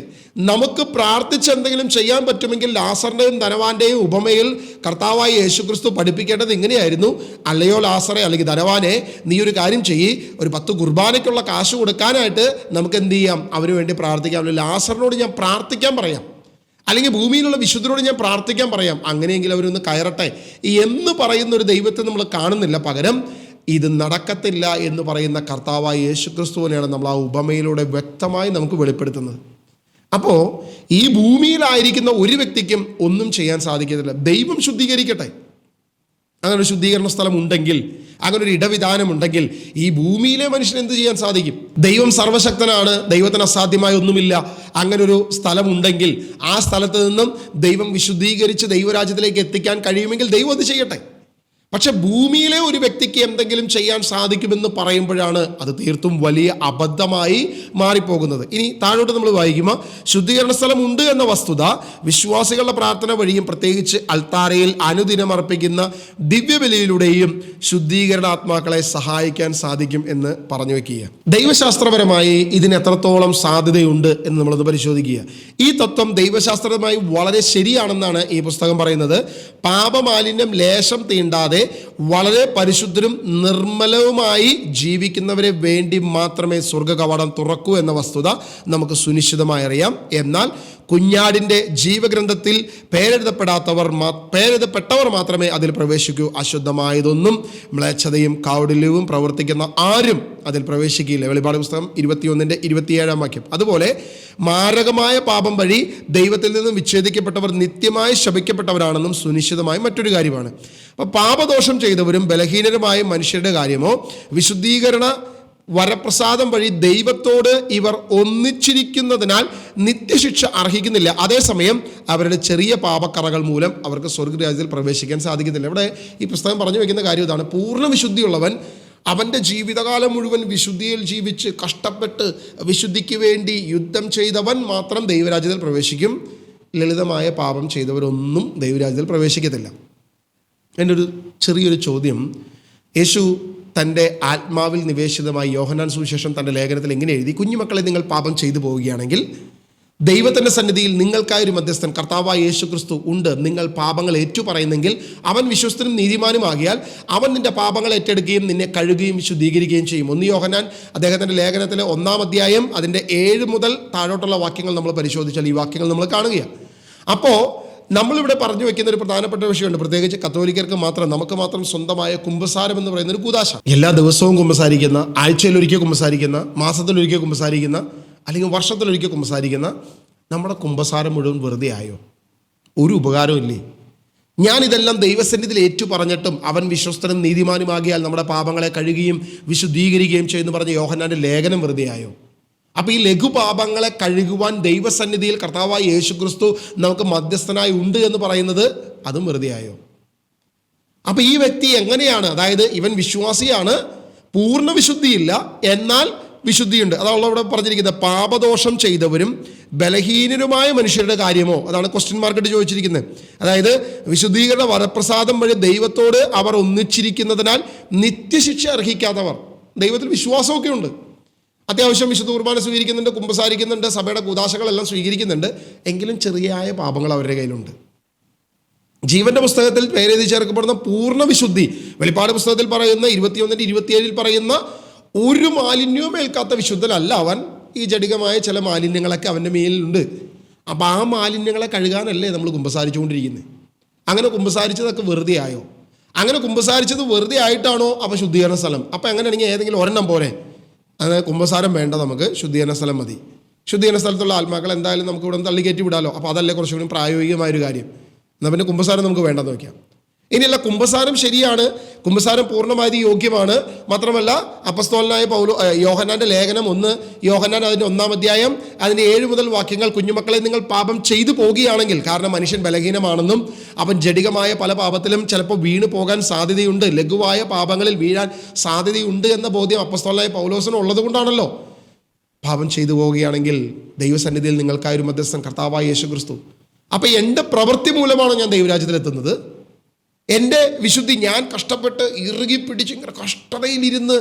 നമുക്ക് പ്രാർത്ഥിച്ച് എന്തെങ്കിലും ചെയ്യാൻ പറ്റുമെങ്കിൽ ലാസറിൻ്റെയും ധനവാന്റെയും ഉപമയിൽ കർത്താവായ യേശുക്രിസ്തു പഠിപ്പിക്കേണ്ടത് ഇങ്ങനെയായിരുന്നു: അല്ലയോ ലാസറെ, അല്ലെങ്കിൽ ധനവാനെ, നീ ഒരു കാര്യം ചെയ്യ്, ഒരു 10 കുർബാനയ്ക്കുള്ള കാശ് കൊടുക്കാനായിട്ട് നമുക്ക് എന്ത് ചെയ്യാം, അവന് വേണ്ടി പ്രാർത്ഥിക്കാം. ലാസറിനോട് ഞാൻ പ്രാർത്ഥിക്കാൻ പറയാം, അല്ലെങ്കിൽ ഭൂമിയിലുള്ള വിശുദ്ധരോട് ഞാൻ പ്രാർത്ഥിക്കാൻ പറയാം, അങ്ങനെയെങ്കിൽ അവരൊന്ന് കയറട്ടെ എന്ന് പറയുന്ന ഒരു ദൈവത്തെ നമ്മൾ കാണുന്നില്ല. പകരം ഇത് നടക്കത്തില്ല എന്ന് പറയുന്ന കർത്താവായ യേശുക്രിസ്തുവിനെയാണ് നമ്മൾ ആ ഉപമയിലൂടെ വ്യക്തമായി നമുക്ക് വെളിപ്പെടുത്തുന്നത്. അപ്പോൾ ഈ ഭൂമിയിലായിരിക്കുന്ന ഒരു വ്യക്തിക്കും ഒന്നും ചെയ്യാൻ സാധിക്കത്തില്ല. ദൈവം ശുദ്ധീകരിക്കട്ടെ. അങ്ങനെ ഒരു ശുദ്ധീകരണ സ്ഥലം ഉണ്ടെങ്കിൽ, അങ്ങനെ ഒരു ഇടവിധാനമുണ്ടെങ്കിൽ ഈ ഭൂമിയിലെ മനുഷ്യന് എന്ത് ചെയ്യാൻ സാധിക്കും? ദൈവം സർവശക്തനാണ്, ദൈവത്തിന് അസാധ്യമായ ഒന്നുമില്ല. അങ്ങനൊരു സ്ഥലമുണ്ടെങ്കിൽ ആ സ്ഥലത്ത് നിന്നും ദൈവം വിശുദ്ധീകരിച്ച് ദൈവരാജ്യത്തിലേക്ക് എത്തിക്കാൻ കഴിയുമെങ്കിൽ ദൈവം അത് ചെയ്യട്ടെ. പക്ഷെ ഭൂമിയിലെ ഒരു വ്യക്തിക്ക് എന്തെങ്കിലും ചെയ്യാൻ സാധിക്കുമെന്ന് പറയുമ്പോഴാണ് അത് തീർത്തും വലിയ അബദ്ധമായി മാറിപ്പോകുന്നത്. ഇനി താഴോട്ട് നമ്മൾ വായിക്കുമ്പോൾ, ശുദ്ധീകരണ സ്ഥലം ഉണ്ട് എന്ന വസ്തുത വിശ്വാസികളുടെ പ്രാർത്ഥന വഴിയും പ്രത്യേകിച്ച് അൾത്താരയിൽ അനുദിനം അർപ്പിക്കുന്ന ദിവ്യബലിയിലൂടെയും ശുദ്ധീകരണാത്മാക്കളെ സഹായിക്കാൻ സാധിക്കും എന്ന് പറഞ്ഞു വയ്ക്കുക. ദൈവശാസ്ത്രപരമായി ഇതിന് എത്രത്തോളം സാധ്യതയുണ്ട് എന്ന് നമ്മളത് പരിശോധിക്കുക. ഈ തത്വം ദൈവശാസ്ത്രപരമായി വളരെ ശരിയാണെന്നാണ് ഈ പുസ്തകം പറയുന്നത്. പാപമാലിന്യം ലേശം തീണ്ടാതെ വളരെ പരിശുദ്ധരും നിർമ്മലവുമായി ജീവിക്കുന്നവരെ വേണ്ടി മാത്രമേ സ്വർഗ്ഗ കവാടം തുറക്കൂ എന്ന വസ്തുത നമുക്ക് സുനിശ്ചിതമായി അറിയാം. എന്നാൽ കുഞ്ഞാടിൻ്റെ ജീവഗ്രന്ഥത്തിൽ പേരെഴുതപ്പെട്ടവർ മാത്രമേ അതിൽ പ്രവേശിക്കൂ. അശുദ്ധമായതൊന്നും മ്ലേച്ഛതയും കാവടില്യവും പ്രവർത്തിക്കുന്ന ആരും അതിൽ പ്രവേശിക്കില്ല. വെളിപാട് പുസ്തകം 21:27 അതുപോലെ മാരകമായ പാപം വഴി ദൈവത്തിൽ നിന്നും വിച്ഛേദിക്കപ്പെട്ടവർ നിത്യമായി ശപിക്കപ്പെട്ടവരാണെന്നും സുനിശ്ചിതമായ മറ്റൊരു കാര്യമാണ്. അപ്പോൾ പാപദോഷം ചെയ്തവരും ബലഹീനരുമായ മനുഷ്യരുടെ കാര്യമോ വിശുദ്ധീകരണ വരപ്രസാദം വഴി ദൈവത്തോട് ഇവർ ഒന്നിച്ചിരിക്കുന്നതിനാൽ നിത്യശിക്ഷ അർഹിക്കുന്നില്ല. അതേസമയം അവരുടെ ചെറിയ പാപക്കറകൾ മൂലം അവർക്ക് സ്വർഗ്ഗരാജ്യത്തിൽ പ്രവേശിക്കാൻ സാധിക്കുന്നില്ല. ഇവിടെ ഈ പുസ്തകം പറഞ്ഞു വയ്ക്കുന്ന കാര്യം ഇതാണ്: പൂർണ്ണ വിശുദ്ധിയുള്ളവൻ അവൻ്റെ ജീവിതകാലം മുഴുവൻ വിശുദ്ധിയിൽ ജീവിച്ച് കഷ്ടപ്പെട്ട് വിശുദ്ധിക്ക് വേണ്ടി യുദ്ധം ചെയ്തവൻ മാത്രം ദൈവരാജ്യത്തിൽ പ്രവേശിക്കും. ലളിതമായ പാപം ചെയ്തവരൊന്നും ദൈവരാജ്യത്തിൽ പ്രവേശിക്കത്തില്ല. എൻ്റെ ഒരു ചെറിയൊരു ചോദ്യം, യേശു തൻ്റെ ആത്മാവിൽ നിവേശിതമായി യോഹന്നാൻ സുവിശേഷം തൻ്റെ ലേഖനത്തിൽ എങ്ങനെ എഴുതി? കുഞ്ഞുമക്കളെ, നിങ്ങൾ പാപം ചെയ്തു പോവുകയാണെങ്കിൽ ദൈവത്തിൻ്റെ സന്നിധിയിൽ നിങ്ങൾക്കായൊരു മധ്യസ്ഥൻ കർത്താവായ യേശുക്രിസ്തു ഉണ്ട്. നിങ്ങൾ പാപങ്ങൾ ഏറ്റുപറയുന്നെങ്കിൽ അവൻ വിശ്വസ്തനും നീതിമാനുമാകിയാൽ അവൻ നിന്റെ പാപങ്ങൾ ഏറ്റെടുക്കുകയും നിന്നെ കഴുകുകയും ശുദ്ധീകരിക്കുകയും ചെയ്യും. 1 യോഹന്നാൻ അദ്ദേഹത്തിൻ്റെ ലേഖനത്തിലെ 1-ാം അധ്യായം അതിൻ്റെ 7 മുതൽ താഴോട്ടുള്ള വാക്യങ്ങൾ നമ്മൾ പരിശോധിച്ചാൽ ഈ വാക്യങ്ങൾ നമ്മൾ കാണുകയാണ്. അപ്പോൾ നമ്മളിവിടെ പറഞ്ഞു വെക്കുന്ന ഒരു പ്രധാനപ്പെട്ട വിഷയമുണ്ട്. പ്രത്യേകിച്ച് കത്തോലിക്കർക്ക് മാത്രം, നമുക്ക് മാത്രം സ്വന്തമായ കുമ്പസാരം എന്ന് പറയുന്ന ഒരു കൂദാശ. എല്ലാ ദിവസവും കുമ്പസാരിക്കുന്ന, ആഴ്ചയിലൊരിക്കൽ കുമ്പസാരിക്കുന്ന, മാസത്തിലൊരിക്കൽ കുമ്പസാരിക്കുന്ന, അല്ലെങ്കിൽ വർഷത്തിലൊരിക്കൽ കുമ്പസാരിക്കുന്ന നമ്മുടെ കുമ്പസാരം മുഴുവൻ വെറുതെ ആയോ? ഒരു ഉപകാരവും ഇല്ലേ? ഞാനിതെല്ലാം ദൈവസന്നിധിയിൽ ഏറ്റു പറഞ്ഞിട്ടും അവൻ വിശ്വസ്തനും നീതിമാനുമാകിയാൽ നമ്മുടെ പാപങ്ങളെ കഴുകുകയും വിശുദ്ധീകരിക്കുകയും ചെയ്യുമെന്ന് പറഞ്ഞ യോഹന്നാൻ്റെ ലേഖനം വെറുതെ ആയോ? അപ്പോൾ ഈ ലഘുപാപങ്ങളെ കഴുകുവാൻ ദൈവസന്നിധിയിൽ കർത്താവായ യേശുക്രിസ്തു നമുക്ക് മധ്യസ്ഥനായി ഉണ്ട് എന്ന് പറയുന്നത് അതും വെറുതെ ആയോ? അപ്പോൾ ഈ വ്യക്തി എങ്ങനെയാണ്, അതായത് ഇവൻ വിശ്വാസിയാണ്, പൂർണ്ണ വിശുദ്ധിയില്ല, എന്നാൽ വിശുദ്ധിയുണ്ട്. അതാണ് ഇവിടെ പറഞ്ഞിരിക്കുന്നത്. പാപദോഷം ചെയ്തവരും ബലഹീനരുമായ മനുഷ്യരുടെ കാര്യമോ, അതാണ് ക്വസ്റ്റ്യൻ മാർക്കിട്ട് ചോദിച്ചിരിക്കുന്നത്. അതായത് വിശുദ്ധീകരണ വരപ്രസാദം വഴി ദൈവത്തോട് അവർ ഒന്നിച്ചിരിക്കുന്നതിനാൽ നിത്യശിക്ഷ അർഹിക്കാത്തവർ. ദൈവത്തിൽ വിശ്വാസമൊക്കെ ഉണ്ട്, അത്യാവശ്യം വിശുദ്ധ കുർബാന സ്വീകരിക്കുന്നുണ്ട്, കുമ്പസാരിക്കുന്നുണ്ട്, സഭയുടെ കൂദാശകളെല്ലാം സ്വീകരിക്കുന്നുണ്ട്, എങ്കിലും ചെറിയായ പാപങ്ങൾ അവരുടെ കയ്യിലുണ്ട്. ജീവന്റെ പുസ്തകത്തിൽ പേരെഴുതി ചേർക്കപ്പെടുന്ന പൂർണ്ണ വിശുദ്ധി, വെളിപ്പാട് പുസ്തകത്തിൽ പറയുന്ന 21-27 പറയുന്ന ഒരു മാലിന്യവും ഏൽക്കാത്ത വിശുദ്ധനല്ല അവൻ. ഈ ജഡികമായ ചില മാലിന്യങ്ങളൊക്കെ അവൻ്റെ മേലിലുണ്ട്. അപ്പോൾ ആ മാലിന്യങ്ങളെ കഴുകാനല്ലേ നമ്മൾ കുമ്പസാരിച്ചുകൊണ്ടിരിക്കുന്നത്? അങ്ങനെ കുമ്പസാരിച്ചതൊക്കെ വെറുതെ ആയോ? അങ്ങനെ കുമ്പസാരിച്ചത് വെറുതെ ആയിട്ടാണോ അപ്പോൾ ശുദ്ധീകരണ സ്ഥലം? അപ്പോൾ എങ്ങനെയാണെങ്കിൽ ഏതെങ്കിലും ഒരെണ്ണം പോരെ? അങ്ങനെ കുമ്പസാരം വേണ്ട, നമുക്ക് ശുദ്ധീകരണ സ്ഥലം മതി. ശുദ്ധീകരണ സ്ഥലത്തുള്ള ആത്മാക്കൾ എന്തായാലും നമുക്ക് ഇവിടെ തള്ളിക്കയറ്റി വിടാലോ. അപ്പോൾ അതല്ലേ കുറച്ചുകൂടി പ്രായോഗികമായൊരു കാര്യം. എന്നാൽ പിന്നെ കുമ്പസാരം നമുക്ക് വേണ്ടെന്ന് വയ്ക്കാം. ഇനിയല്ല, കുമ്പസാരം ശരിയാണ്, കുമ്പസാരം പൂർണ്ണമായി യോഗ്യമാണ്. മാത്രമല്ല അപ്പസ്തോലനായ യോഹന്നാൻ്റെ ലേഖനം 1 യോഹന്നാൻ അതിൻ്റെ 1-ാം അധ്യായം അതിൻ്റെ 7 മുതൽ വാക്യങ്ങൾ, കുഞ്ഞുമക്കളെ നിങ്ങൾ പാപം ചെയ്തു പോകുകയാണെങ്കിൽ, കാരണം മനുഷ്യൻ ബലഹീനമാണെന്നും അവൻ ജഡികമായ പല പാപത്തിലും ചിലപ്പോൾ വീണ് പോകാൻ സാധ്യതയുണ്ട്, ലഘുവായ പാപങ്ങളിൽ വീഴാൻ സാധ്യതയുണ്ട് എന്ന ബോധ്യം അപ്പസ്തോലനായ പൗലോസിന് ഉള്ളത് കൊണ്ടാണല്ലോ പാപം ചെയ്തു പോവുകയാണെങ്കിൽ ദൈവസന്നിധിയിൽ നിങ്ങൾക്കായൊരു മധ്യസ്ഥൻ കർത്താവായ യേശുക്രിസ്തു. അപ്പോൾ എൻ്റെ പ്രവൃത്തി മൂലമാണ് ഞാൻ ദൈവരാജ്യത്തിലെത്തുന്നത്. എൻ്റെ വിശുദ്ധി ഞാൻ കഷ്ടപ്പെട്ട് ഇറുകി പിടിച്ച് ഇങ്ങനെ കഷ്ടതയിലിരുന്ന്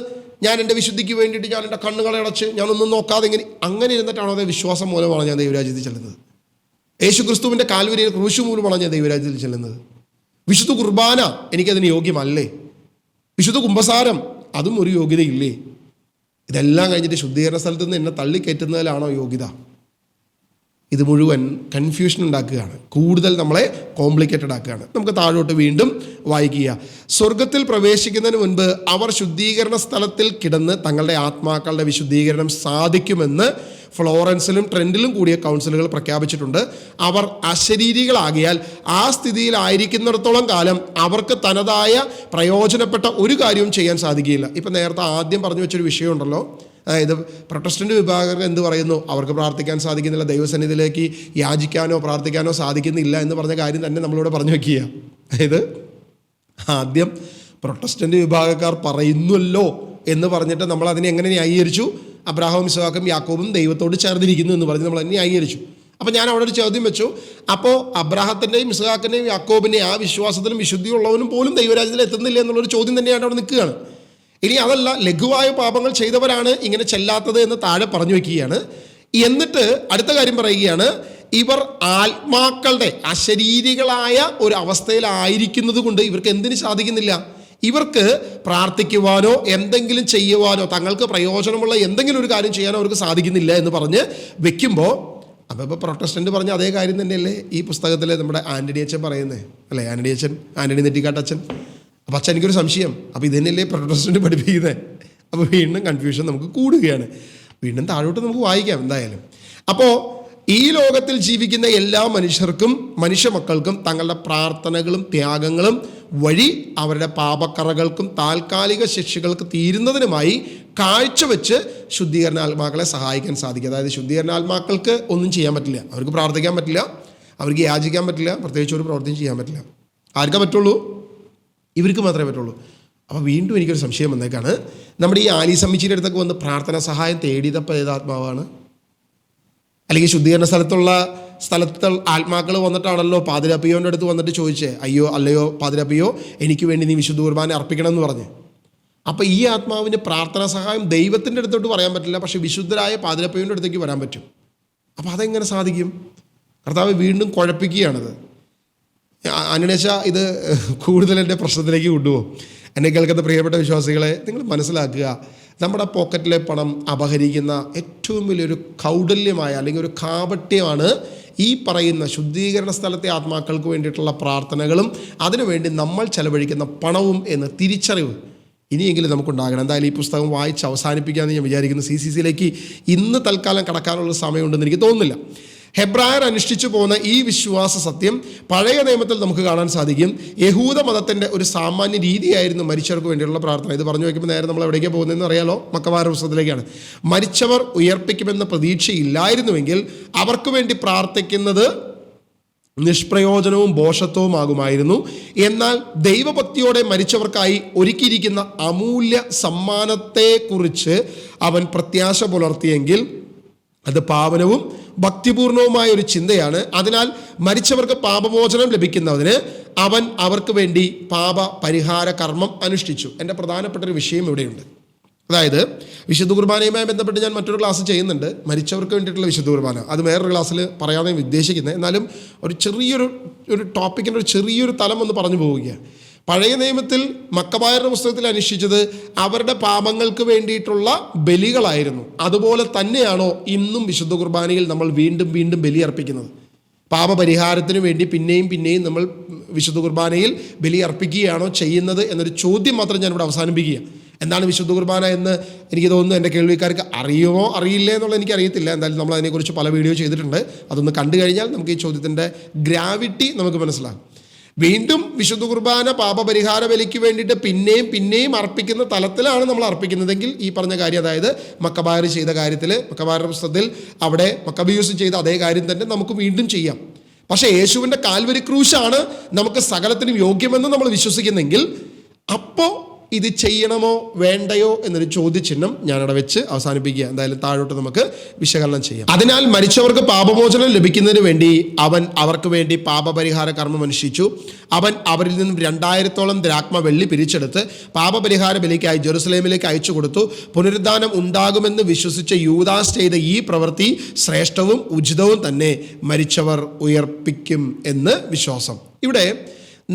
ഞാൻ എൻ്റെ വിശുദ്ധിക്ക് വേണ്ടിയിട്ട് ഞാൻ എൻ്റെ കണ്ണുകളെ അടച്ച് ഞാനൊന്നും നോക്കാതെ അങ്ങനെ ഇരുന്നിട്ടാണോ അതേ വിശ്വാസം മൂലമാണ് ഞാൻ ദൈവരാജ്യത്തിൽ ചെല്ലുന്നത്? യേശു ക്രിസ്തുവിൻ്റെ കാൽവരിയിൽ ക്രൂശ് മൂലമാണ് ഞാൻ ദൈവരാജ്യത്തിൽ ചെല്ലുന്നത്. വിശുദ്ധ കുർബാന എനിക്കതിന് യോഗ്യമല്ലേ? വിശുദ്ധ കുമ്പസാരം അതും ഒരു യോഗ്യതയില്ലേ? ഇതെല്ലാം കഴിഞ്ഞിട്ട് ശുദ്ധീകരണ സ്ഥലത്ത് നിന്ന് എന്നെ തള്ളിക്കയറ്റുന്നതിലാണോ യോഗ്യത? ഇത് മുഴുവൻ കൺഫ്യൂഷൻ ഉണ്ടാക്കുകയാണ്, കൂടുതൽ നമ്മളെ കോംപ്ലിക്കേറ്റഡ് ആക്കുകയാണ്. നമുക്ക് താഴോട്ട് വീണ്ടും വായിക്കുക. സ്വർഗത്തിൽ പ്രവേശിക്കുന്നതിന് മുൻപ് അവർ ശുദ്ധീകരണ സ്ഥലത്തിൽ കിടന്ന് തങ്ങളുടെ ആത്മാക്കളുടെ വിശുദ്ധീകരണം സാധിക്കുമെന്ന് ഫ്ലോറൻസിലും ട്രെൻഡിലും കൂടിയ കൗൺസിലുകൾ പ്രഖ്യാപിച്ചിട്ടുണ്ട്. അവർ അശരീരികളാകിയാൽ ആ സ്ഥിതിയിലായിരിക്കുന്നിടത്തോളം കാലം അവർക്ക് തനതായ പ്രയോജനപ്പെട്ട ഒരു കാര്യവും ചെയ്യാൻ സാധിക്കുകയില്ല. ഇപ്പം നേരത്തെ ആദ്യം പറഞ്ഞു വെച്ചൊരു വിഷയമുണ്ടല്ലോ, അതായത് പ്രൊട്ടസ്റ്റന്റ് വിഭാഗക്കാർക്ക് എന്ത് പറയുന്നു? അവർക്ക് പ്രാർത്ഥിക്കാൻ സാധിക്കുന്നില്ല, ദൈവസന്നിധിയിലേക്ക് യാചിക്കാനോ പ്രാർത്ഥിക്കാനോ സാധിക്കുന്നില്ല എന്ന് പറഞ്ഞ കാര്യം തന്നെ നമ്മളിവിടെ പറഞ്ഞു വെക്കുക. അതായത് ആദ്യം പ്രൊട്ടസ്റ്റന്റ് വിഭാഗക്കാർ പറയുന്നല്ലോ എന്ന് പറഞ്ഞിട്ട് നമ്മൾ അതിനെ എങ്ങനെ ന്യായീകരിച്ചു? അബ്രാഹാം ഇസ്ഹാക്കും യാക്കോബും ദൈവത്തോട് ചേർന്നിരിക്കുന്നു എന്ന് പറഞ്ഞ് നമ്മൾ അതിനെ ന്യായീകരിച്ചു. അപ്പോൾ ഞാൻ അവിടെ ഒരു ചോദ്യം വെച്ചു. അപ്പോൾ അബ്രാഹത്തിൻ്റെയും ഇസ്ഹാക്കിൻ്റെയും യാക്കോബിൻ്റെയും ആ വിശ്വാസത്തിലും വിശുദ്ധിയുള്ളവനും പോലും ദൈവരാജ്യത്തിൽ എത്തുന്നില്ല എന്നുള്ളൊരു ചോദ്യം തന്നെയാണ് അവിടെ നിൽക്കുകയാണ്. ഇനി അതല്ല, ലഘുവായ പാപങ്ങൾ ചെയ്തവരാണ് ഇങ്ങനെ ചെല്ലാത്തത് എന്ന് താഴെ പറഞ്ഞു വയ്ക്കുകയാണ്. എന്നിട്ട് അടുത്ത കാര്യം പറയുകയാണ്, ഇവർ ആത്മാക്കളുടെ അശരീരികളായ ഒരു അവസ്ഥയിലായിരിക്കുന്നത് കൊണ്ട് ഇവർക്ക് എന്തിനു സാധിക്കുന്നില്ല? ഇവർക്ക് പ്രാർത്ഥിക്കുവാനോ എന്തെങ്കിലും ചെയ്യുവാനോ തങ്ങൾക്ക് പ്രയോജനമുള്ള എന്തെങ്കിലും ഒരു കാര്യം ചെയ്യാനോ അവർക്ക് സാധിക്കുന്നില്ല എന്ന് പറഞ്ഞ് വെക്കുമ്പോൾ, അപ്പോൾ ഇപ്പോൾ പ്രൊട്ടസ്റ്റൻ്റ് പറഞ്ഞ അതേ കാര്യം തന്നെയല്ലേ ഈ പുസ്തകത്തിൽ നമ്മുടെ ആൻ്റണി അച്ഛൻ പറയുന്നത് അല്ലേ? ആൻ്റണി നെറ്റിക്കാട്ടച്ഛൻ. അപ്പോൾ അച്ഛൻ എനിക്കൊരു സംശയം, അപ്പോൾ ഇതന്നെയല്ലേ പ്രൊട്ടസ്റ്റൻ്റ് പഠിപ്പിക്കുന്നത്? അപ്പോൾ വീണ്ടും കൺഫ്യൂഷൻ നമുക്ക് കൂടുകയാണ്. വീണ്ടും താഴോട്ട് നമുക്ക് വായിക്കാം എന്തായാലും. അപ്പോൾ ഈ ലോകത്തിൽ ജീവിക്കുന്ന എല്ലാ മനുഷ്യർക്കും മനുഷ്യ മക്കൾക്കും തങ്ങളുടെ പ്രാർത്ഥനകളും ത്യാഗങ്ങളും വഴി അവരുടെ പാപക്കറകൾക്കും താൽക്കാലിക ശിക്ഷകൾക്ക് തീരുന്നതിനുമായി കാഴ്ചവെച്ച് ശുദ്ധീകരണാത്മാക്കളെ സഹായിക്കാൻ സാധിക്കും. അതായത് ശുദ്ധീകരണാത്മാക്കൾക്ക് ഒന്നും ചെയ്യാൻ പറ്റില്ല, അവർക്ക് പ്രാർത്ഥിക്കാൻ പറ്റില്ല, അവർക്ക് യാചിക്കാൻ പറ്റില്ല, പ്രത്യേകിച്ച് ഒരു പ്രവർത്തിയും ചെയ്യാൻ പറ്റില്ല. ആർക്കാ പറ്റുള്ളൂ? ഇവർക്ക് മാത്രമേ പറ്റുള്ളൂ. അപ്പോൾ വീണ്ടും എനിക്കൊരു സംശയം വന്നേക്കാണ്, നമ്മുടെ ഈ ആലീസ് അമ്മച്ചിയുടെ അടുത്തൊക്കെ വന്ന് പ്രാർത്ഥന സഹായം തേടിയതപ്പോൾ ഏതാത്മാവാണ്? അല്ലെങ്കിൽ ശുദ്ധീകരണ സ്ഥലത്ത് ആത്മാക്കൾ വന്നിട്ടാണല്ലോ പാതിരാപ്പിയോൻ്റെ അടുത്ത് വന്നിട്ട് ചോദിച്ചേ, അല്ലയോ പാതിരാപ്പിയോ, എനിക്ക് വേണ്ടി നീ വിശുദ്ധ കുർബാന അർപ്പിക്കണം എന്ന് പറഞ്ഞ്. അപ്പോൾ ഈ ആത്മാവിന് പ്രാർത്ഥന സഹായം ദൈവത്തിൻ്റെ അടുത്തോട്ട് പറയാൻ പറ്റില്ല, പക്ഷേ വിശുദ്ധരായ പാതിരാപ്പിയോൻ്റെ അടുത്തേക്ക് വരാൻ പറ്റും. അപ്പോൾ അതെങ്ങനെ സാധിക്കും? കർത്താവ് വീണ്ടും കുഴപ്പിക്കുകയാണത്. അന്വേഷ ഇത് കൂടുതൽ എൻ്റെ പ്രശ്നത്തിലേക്ക് കൊണ്ടുപോകും. എന്നെ കേൾക്കുന്ന പ്രിയപ്പെട്ട വിശ്വാസികളെ, നിങ്ങൾ മനസ്സിലാക്കുക, നമ്മുടെ പോക്കറ്റിലെ പണം അപഹരിക്കുന്ന ഏറ്റവും വലിയൊരു കൗടല്യമായ അല്ലെങ്കിൽ ഒരു കാപട്യമാണ് ഈ പറയുന്ന ശുദ്ധീകരണ സ്ഥലത്തെ ആത്മാക്കൾക്ക് വേണ്ടിയിട്ടുള്ള പ്രാർത്ഥനകളും അതിനുവേണ്ടി നമ്മൾ ചെലവഴിക്കുന്ന പണവും എന്ന തിരിച്ചറിവ് ഇനിയെങ്കിലും നമുക്കുണ്ടാകണം. എന്തായാലും ഈ പുസ്തകം വായിച്ച് അവസാനിപ്പിക്കാമെന്ന് ഞാൻ വിചാരിക്കുന്നു. CCCയിലേക്ക് ഇന്ന് തൽക്കാലം കടക്കാനുള്ള സമയമുണ്ടെന്ന് എനിക്ക് തോന്നുന്നില്ല. ഹെബ്രായർ അനുഷ്ഠിച്ചു പോകുന്ന ഈ വിശ്വാസ സത്യം പഴയ നിയമത്തിൽ നമുക്ക് കാണാൻ സാധിക്കും. യഹൂദ മതത്തിൻ്റെ ഒരു സാമാന്യ രീതിയായിരുന്നു മരിച്ചവർക്ക് വേണ്ടിയുള്ള പ്രാർത്ഥന. ഇത് പറഞ്ഞു വയ്ക്കുമ്പോൾ നേരെ നമ്മൾ എവിടേക്കാണ് പോകുന്നതെന്ന് അറിയാലോ? മക്കബാര പുസ്തകത്തിലേക്കാണ്. മരിച്ചവർ ഉയർപ്പിക്കുമെന്ന പ്രതീക്ഷയില്ലായിരുന്നുവെങ്കിൽ അവർക്ക് വേണ്ടി പ്രാർത്ഥിക്കുന്നത് നിഷ്പ്രയോജനവും ഭോഷത്വവുമാകുമായിരുന്നു. എന്നാൽ ദൈവഭക്തിയോടെ മരിച്ചവർക്കായി ഒരുക്കിയിരിക്കുന്ന അമൂല്യ സമ്മാനത്തെക്കുറിച്ച് അവൻ പ്രത്യാശ പുലർത്തിയെങ്കിൽ അത് പാവനവും ഭക്തിപൂർണവുമായ ഒരു ചിന്തയാണ്. അതിനാൽ മരിച്ചവർക്ക് പാപമോചനം ലഭിക്കുന്നതിന് അവൻ അവർക്ക് വേണ്ടി പാപ പരിഹാര കർമ്മം അനുഷ്ഠിച്ചു. എൻ്റെ പ്രധാനപ്പെട്ട ഒരു വിഷയം ഇവിടെയുണ്ട്. അതായത് വിശുദ്ധ കുർബാനയുമായി ബന്ധപ്പെട്ട് ഞാൻ മറ്റൊരു ക്ലാസ് ചെയ്യുന്നുണ്ട്, മരിച്ചവർക്ക് വേണ്ടിയിട്ടുള്ള വിശുദ്ധ കുർബാന. അത് വേറൊരു ക്ലാസ്സിൽ പറയാതെ ഉദ്ദേശിക്കുന്നത്. എന്നാലും ഒരു ചെറിയൊരു ടോപ്പിക്കിൻ്റെ ഒരു ചെറിയൊരു തലം ഒന്ന് പറഞ്ഞു പോവുകയാണ്. പഴയ നിയമത്തിൽ മക്കബായരുടെ പുസ്തകത്തിൽ അനുഷ്ഠിച്ചത് അവരുടെ പാപങ്ങൾക്ക് വേണ്ടിയിട്ടുള്ള ബലികളായിരുന്നു. അതുപോലെ തന്നെയാണോ ഇന്നും വിശുദ്ധ കുർബാനയിൽ നമ്മൾ വീണ്ടും വീണ്ടും ബലി അർപ്പിക്കുന്നത്? പാപപരിഹാരത്തിന് വേണ്ടി പിന്നെയും നമ്മൾ വിശുദ്ധ കുർബാനയിൽ ബലി അർപ്പിക്കുകയാണോ ചെയ്യുന്നത് എന്നൊരു ചോദ്യം മാത്രം ഞാനിവിടെ അവസാനിപ്പിക്കുക. എന്താണ് വിശുദ്ധ കുർബാന എന്ന് എനിക്ക് തോന്നുന്നു എൻ്റെ കേൾവിക്കാർക്ക് അറിയുമോ അറിയില്ലേ എന്നുള്ളത് എനിക്കറിയത്തില്ല. എന്തായാലും നമ്മൾ അതിനെക്കുറിച്ച് പല വീഡിയോ ചെയ്തിട്ടുണ്ട്. അതൊന്ന് കണ്ടു കഴിഞ്ഞാൽ നമുക്ക് ഈ ചോദ്യത്തിൻ്റെ ഗ്രാവിറ്റി നമുക്ക് മനസ്സിലാകും. വീണ്ടും വിശുദ്ധ കുർബാന പാപപരിഹാര ബലിക്ക് വേണ്ടിയിട്ട് പിന്നെയും അർപ്പിക്കുന്ന തലത്തിലാണ് നമ്മൾ അർപ്പിക്കുന്നതെങ്കിൽ ഈ പറഞ്ഞ കാര്യം, അതായത് മക്കബായർ ചെയ്ത കാര്യത്തിൽ, മക്കബായരുടെ പുസ്തകത്തിൽ അവിടെ മക്കബീയൂസ് ചെയ്ത അതേ കാര്യം തന്നെ നമുക്ക് വീണ്ടും ചെയ്യാം. പക്ഷേ യേശുവിൻ്റെ കാൽവരി ക്രൂശാണ് നമുക്ക് സകലത്തിനും യോഗ്യമെന്ന് നമ്മൾ വിശ്വസിക്കുന്നെങ്കിൽ അപ്പോൾ ഇത് ചെയ്യണമോ വേണ്ടയോ എന്നൊരു ചോദ്യചിഹ്നം ഞാനവിടെ വെച്ച് അവസാനിപ്പിക്കുക. എന്തായാലും താഴോട്ട് നമുക്ക് വിശകലനം ചെയ്യാം. അതിനാൽ മരിച്ചവർക്ക് പാപമോചനം ലഭിക്കുന്നതിന് വേണ്ടി അവൻ അവർക്ക് വേണ്ടി പാപപരിഹാര കർമ്മം അനുഷ്ഠിച്ചു. അവൻ അവരിൽ നിന്നും 2000 ദ്രാക്മ വെള്ളി പിരിച്ചെടുത്ത് പാപപരിഹാര ബലിക്കായി ജെറുസലേമിലേക്ക് അയച്ചു കൊടുത്തു. പുനരുദ്ധാനം ഉണ്ടാകുമെന്ന് വിശ്വസിച്ച യൂദാസ് ചെയ്ത ഈ പ്രവൃത്തി ശ്രേഷ്ഠവും ഉചിതവും തന്നെ. മരിച്ചവർ ഉയർപ്പിക്കും എന്ന് വിശ്വാസം. ഇവിടെ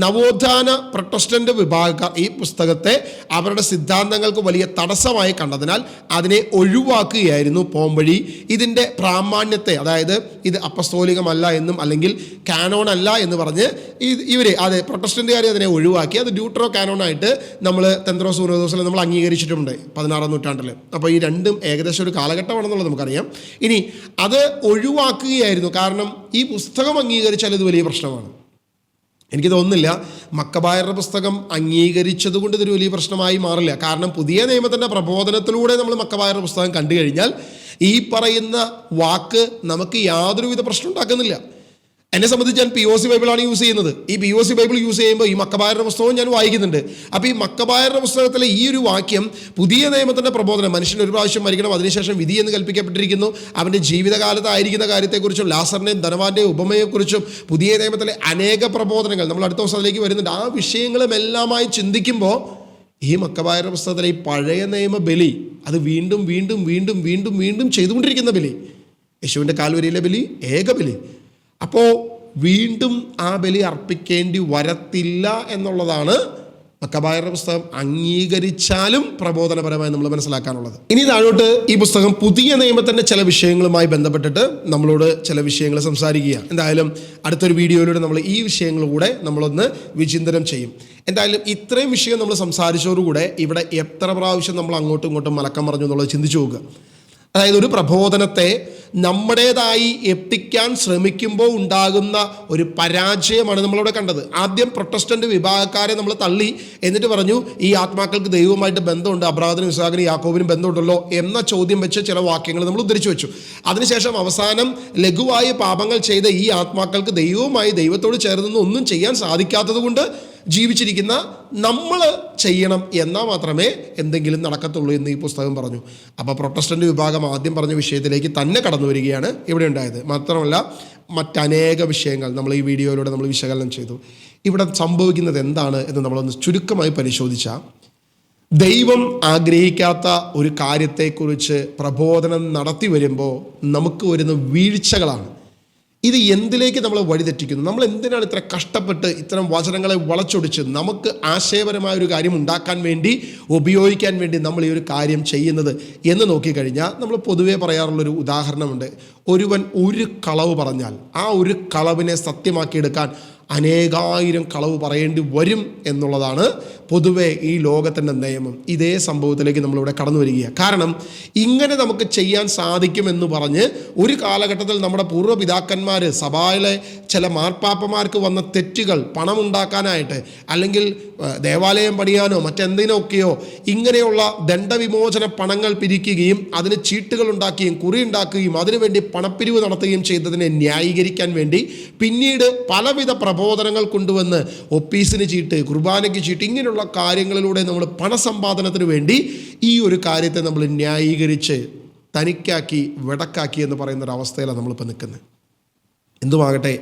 നവോത്ഥാന പ്രൊട്ടസ്റ്റന്റ് വിഭാഗക്കാർ ഈ പുസ്തകത്തെ അവരുടെ സിദ്ധാന്തങ്ങൾക്ക് വലിയ തടസ്സമായി കണ്ടതിനാൽ അതിനെ ഒഴിവാക്കുകയായിരുന്നു പോംവഴി. ഇതിൻ്റെ പ്രാമാണ്യത്തെ, അതായത് ഇത് അപ്പസ്തോലികമല്ല എന്നും അല്ലെങ്കിൽ കാനോൺ അല്ല എന്ന് പറഞ്ഞ് ഇവരെ പ്രൊട്ടസ്റ്റന്റുകാരെ അതിനെ ഒഴിവാക്കി. അത് ഡ്യൂട്രോ കാനോണായിട്ട് നമ്മൾ തെന്ത്രോസ് ഊനോദോസിൽ നമ്മൾ അംഗീകരിച്ചിട്ടുണ്ട് 16-ാം നൂറ്റാണ്ടിൽ. അപ്പോൾ ഈ രണ്ടും ഏകദേശം ഒരു കാലഘട്ടമാണെന്നുള്ളത് നമുക്കറിയാം. ഇനി അത് ഒഴിവാക്കുകയായിരുന്നു, കാരണം ഈ പുസ്തകം അംഗീകരിച്ചാൽ ഇത് വലിയ പ്രശ്നമാണ്. എനിക്ക് തോന്നുന്നില്ല മക്കബായരുടെ പുസ്തകം അംഗീകരിച്ചത് കൊണ്ട് ഇതൊരു വലിയ പ്രശ്നമായി മാറില്ല. കാരണം പുതിയ നിയമത്തിൻ്റെ പ്രബോധനത്തിലൂടെ നമ്മൾ മക്കബായരുടെ പുസ്തകം കണ്ടു കഴിഞ്ഞാൽ ഈ പറയുന്ന വാക്ക് നമുക്ക് യാതൊരുവിധ പ്രശ്നം ഉണ്ടാക്കുന്നില്ല. എന്നെ സംബന്ധിച്ച് ഞാൻ POC ബൈബിളാണ് യൂസ് ചെയ്യുന്നത്. ഈ POC ബൈബിൾ യൂസ് ചെയ്യുമ്പോൾ ഈ മക്കബായരുടെ പുസ്തകവും ഞാൻ വായിക്കുന്നുണ്ട്. അപ്പോൾ ഈ മക്കബായരുടെ പുസ്തകത്തിലെ ഈ ഒരു വാക്യം പുതിയ നിയമത്തിൻ്റെ പ്രബോധനം, മനുഷ്യൻ ഒരു പ്രാവശ്യം മരിക്കണം, അതിനുശേഷം വിധി എന്ന് കൽപ്പിക്കപ്പെട്ടിരിക്കുന്നു, അവൻ്റെ ജീവിതകാലത്തായിരിക്കുന്ന കാര്യത്തെക്കുറിച്ചും ലാസറിൻ്റെയും ധനവാന്റെയും ഉപമയെക്കുറിച്ചും പുതിയ നിയമത്തിലെ അനേക പ്രബോധനങ്ങൾ നമ്മൾ അടുത്ത ദിവസത്തിലേക്ക് വരുന്നുണ്ട്. ആ വിഷയങ്ങളും എല്ലാമായി ചിന്തിക്കുമ്പോൾ ഈ മക്കബായരുടെ പുസ്തകത്തിലെ ഈ പഴയ നിയമ ബലി അത് വീണ്ടും വീണ്ടും വീണ്ടും വീണ്ടും വീണ്ടും ചെയ്തുകൊണ്ടിരിക്കുന്ന ബലി, യേശുവിൻ്റെ കാൽവരിയിലെ ബലി, ഏക ബലി. അപ്പോൾ വീണ്ടും ആ ബലി അർപ്പിക്കേണ്ടി വരത്തില്ല എന്നുള്ളതാണ് മക്കബായരുടെ പുസ്തകം അംഗീകരിച്ചാലും പ്രബോധനപരമായി നമ്മൾ മനസ്സിലാക്കാനുള്ളത്. ഇനി താഴോട്ട് ഈ പുസ്തകം പുതിയ നിയമത്തിൻ്റെ ചില വിഷയങ്ങളുമായി ബന്ധപ്പെട്ടിട്ട് നമ്മളോട് ചില വിഷയങ്ങൾ സംസാരിക്കുക. എന്തായാലും അടുത്തൊരു വീഡിയോയിലൂടെ നമ്മൾ ഈ വിഷയങ്ങളിലൂടെ നമ്മളൊന്ന് വിചിന്തനം ചെയ്യും. എന്തായാലും ഇത്രയും വിഷയം നമ്മൾ സംസാരിച്ചതോടുകൂടെ ഇവിടെ എത്ര പ്രാവശ്യം നമ്മൾ അങ്ങോട്ടും ഇങ്ങോട്ടും മലക്കം പറഞ്ഞു എന്നുള്ളത് ചിന്തിച്ചു നോക്കുക. അതായത് ഒരു പ്രബോധനത്തെ നമ്മുടേതായി എത്തിക്കാൻ ശ്രമിക്കുമ്പോൾ ഉണ്ടാകുന്ന ഒരു പരാജയമാണ് നമ്മളിവിടെ കണ്ടത്. ആദ്യം പ്രൊട്ടസ്റ്റന്റ് വിഭാഗക്കാരെ നമ്മൾ തള്ളി, എന്നിട്ട് പറഞ്ഞു ഈ ആത്മാക്കൾക്ക് ദൈവവുമായിട്ട് ബന്ധമുണ്ട്, അബ്രാഹാമിനും ഇസ്ഹാക്കിനും യാക്കോബിനും ബന്ധമുണ്ടല്ലോ എന്ന ചോദ്യം വെച്ച് ചില വാക്യങ്ങൾ നമ്മൾ ഉദ്ധരിച്ചു വെച്ചു. അതിനുശേഷം അവസാനം ലഘുവായ പാപങ്ങൾ ചെയ്ത ഈ ആത്മാക്കൾക്ക് ദൈവവുമായി ദൈവത്തോട് ചേർന്ന് ഒന്നും ചെയ്യാൻ സാധിക്കാത്തത് കൊണ്ട് ജീവിച്ചിരിക്കുന്ന നമ്മൾ ചെയ്യണം എന്നാൽ മാത്രമേ എന്തെങ്കിലും നടക്കത്തുള്ളൂ എന്ന് ഈ പുസ്തകം പറഞ്ഞു. അപ്പോൾ പ്രൊട്ടസ്റ്റന്റ് വിഭാഗം ആദ്യം പറഞ്ഞ വിഷയത്തിലേക്ക് തന്നെ കടന്നു വരികയാണ് ഇവിടെ ഉണ്ടായത്. മാത്രമല്ല മറ്റനേക വിഷയങ്ങൾ നമ്മൾ ഈ വീഡിയോയിലൂടെ നമ്മൾ വിശകലനം ചെയ്തു. ഇവിടെ സംഭവിക്കുന്നത് എന്താണ് എന്ന് നമ്മളൊന്ന് ചുരുക്കമായി പരിശോധിച്ചാൽ, ദൈവം ആഗ്രഹിക്കാത്ത ഒരു കാര്യത്തെക്കുറിച്ച് പ്രബോധനം നടത്തി വരുമ്പോൾ നമുക്ക് വരുന്ന വീഴ്ചകളാണ്. ഇത് എന്തിലേക്ക് നമ്മളെ വഴിതെറ്റിക്കുന്നു? നമ്മൾ എന്തിനാണ് ഇത്ര കഷ്ടപ്പെട്ട് ഇത്തരം വചനങ്ങളെ വളച്ചൊടിച്ച് നമുക്ക് ആശയപരമായ ഒരു കാര്യം ഉണ്ടാക്കാൻ വേണ്ടി, ഉപയോഗിക്കാൻ വേണ്ടി നമ്മൾ ഈ ഒരു കാര്യം ചെയ്യുന്നത് എന്ന് നോക്കിക്കഴിഞ്ഞാൽ നമ്മൾ പൊതുവേ പറയാറുള്ളൊരു ഉദാഹരണമുണ്ട്. ഒരുവൻ ഒരു കളവ് പറഞ്ഞാൽ ആ ഒരു കളവിനെ സത്യമാക്കിയെടുക്കാൻ അനേകായിരം കളവ് പറയേണ്ടി വരും എന്നുള്ളതാണ് പൊതുവെ ഈ ലോകത്തിൻ്റെ നിയമം. ഇതേ സംഭവത്തിലേക്ക് നമ്മളിവിടെ കടന്നു വരികയാണ്. കാരണം ഇങ്ങനെ നമുക്ക് ചെയ്യാൻ സാധിക്കുമെന്ന് പറഞ്ഞ് ഒരു കാലഘട്ടത്തിൽ നമ്മുടെ പൂർവ്വപിതാക്കന്മാർ, സഭയിലെ ചില മാർപ്പാപ്പമാർക്ക് വന്ന തെറ്റുകൾ പണമുണ്ടാക്കാനായിട്ട് അല്ലെങ്കിൽ ദേവാലയം പണിയാനോ മറ്റെന്തിനൊക്കെയോ ഇങ്ങനെയുള്ള ദണ്ഡവിമോചന പണങ്ങൾ പിരിക്കുകയും അതിന് ചീട്ടുകൾ ഉണ്ടാക്കുകയും കുറി ഉണ്ടാക്കുകയും അതിനുവേണ്ടി പണപ്പിരിവ് നടത്തുകയും ചെയ്തതിനെ ന്യായീകരിക്കാൻ വേണ്ടി പിന്നീട് പലവിധ പ്രബോധനങ്ങൾ കൊണ്ടുവന്ന് ഒപ്പീസിന് ചീട്ട്, കുർബാനയ്ക്ക് ചീട്ട്, ഇങ്ങനെയുള്ള കാര്യങ്ങളിലൂടെ നമ്മൾ പണസമ്പാദനത്തിന് വേണ്ടി ഈ ഒരു കാര്യത്തെ നമ്മൾ ന്യായീകരിച്ച് തനിക്കാക്കി വെടക്കാക്കി എന്ന് പറയുന്നൊരവസ്ഥയിലാണ് നമ്മളിപ്പോൾ നിൽക്കുന്നത്. എന്തുമാകട്ടെ,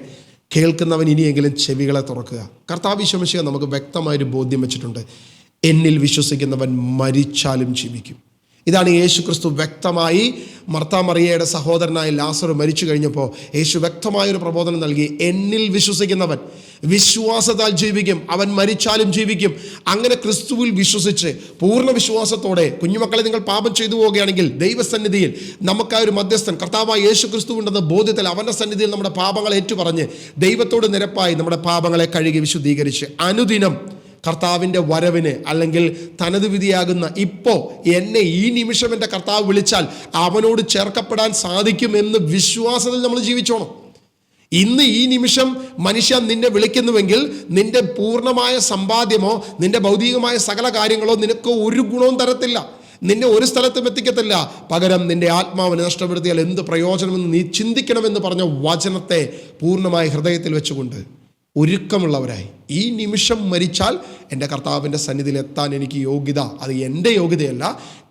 കേൾക്കുന്നവൻ ഇനിയെങ്കിലും ചെവികളെ തുറക്കുക. കർത്താവ് യേശു മിശിഹ നമുക്ക് വ്യക്തമായൊരു ബോധ്യം വെച്ചിട്ടുണ്ട്. എന്നിൽ വിശ്വസിക്കുന്നവൻ മരിച്ചാലും ജീവിക്കും. ഇതാണ് യേശു ക്രിസ്തു വ്യക്തമായി മർത്താ മറിയയുടെ സഹോദരനായ ലാസർ മരിച്ചു കഴിഞ്ഞപ്പോൾ യേശു വ്യക്തമായൊരു പ്രബോധനം നൽകി. എന്നിൽ വിശ്വസിക്കുന്നവൻ വിശ്വാസത്താൽ ജീവിക്കും, അവൻ മരിച്ചാലും ജീവിക്കും. അങ്ങനെ ക്രിസ്തുവിൽ വിശ്വസിച്ച് പൂർണ്ണ വിശ്വാസത്തോടെ, കുഞ്ഞുമക്കളെ നിങ്ങൾ പാപം ചെയ്തു പോവുകയാണെങ്കിൽ ദൈവസന്നിധിയിൽ നമുക്കായ ഒരു മധ്യസ്ഥൻ കർത്താവായ യേശു ക്രിസ്തു ഉണ്ടെന്ന ബോധ്യത്തിൽ അവൻ്റെ സന്നിധിയിൽ നമ്മുടെ പാപങ്ങളെ ഏറ്റുപറഞ്ഞ് ദൈവത്തോട് നിരപ്പായി നമ്മുടെ പാപങ്ങളെ കഴുകി വിശുദ്ധീകരിച്ച് അനുദിനം കർത്താവിൻ്റെ വരവിന് അല്ലെങ്കിൽ തനത് വിധിയാകുന്ന ഇപ്പോൾ എന്നെ ഈ നിമിഷം എൻ്റെ കർത്താവ് വിളിച്ചാൽ അവനോട് ചേർക്കപ്പെടാൻ സാധിക്കുമെന്ന് വിശ്വാസത്തിൽ നമ്മൾ ജീവിച്ചോണം. ഇന്ന് ഈ നിമിഷം മനുഷ്യൻ നിന്നെ വിളിക്കുന്നുവെങ്കിൽ നിന്റെ പൂർണ്ണമായ സമ്പാദ്യമോ നിന്റെ ഭൗതികമായ സകല കാര്യങ്ങളോ നിനക്ക് ഒരു ഗുണവും തരത്തില്ല, നിന്നെ ഒരു സ്ഥലത്തും എത്തിക്കത്തില്ല. പകരം നിന്റെ ആത്മാവിനെ നഷ്ടപ്പെടുത്തിയാൽ എന്ത് പ്രയോജനമെന്ന് നീ ചിന്തിക്കണമെന്ന് പറഞ്ഞ വചനത്തെ പൂർണ്ണമായ ഹൃദയത്തിൽ വെച്ചുകൊണ്ട് ഒരുക്കമുള്ളവരായി. ഈ നിമിഷം മരിച്ചാൽ എൻ്റെ കർത്താവിൻ്റെ സന്നിധിയിൽ എത്താൻ എനിക്ക് യോഗ്യത, അത് എൻ്റെ യോഗ്യതയല്ല,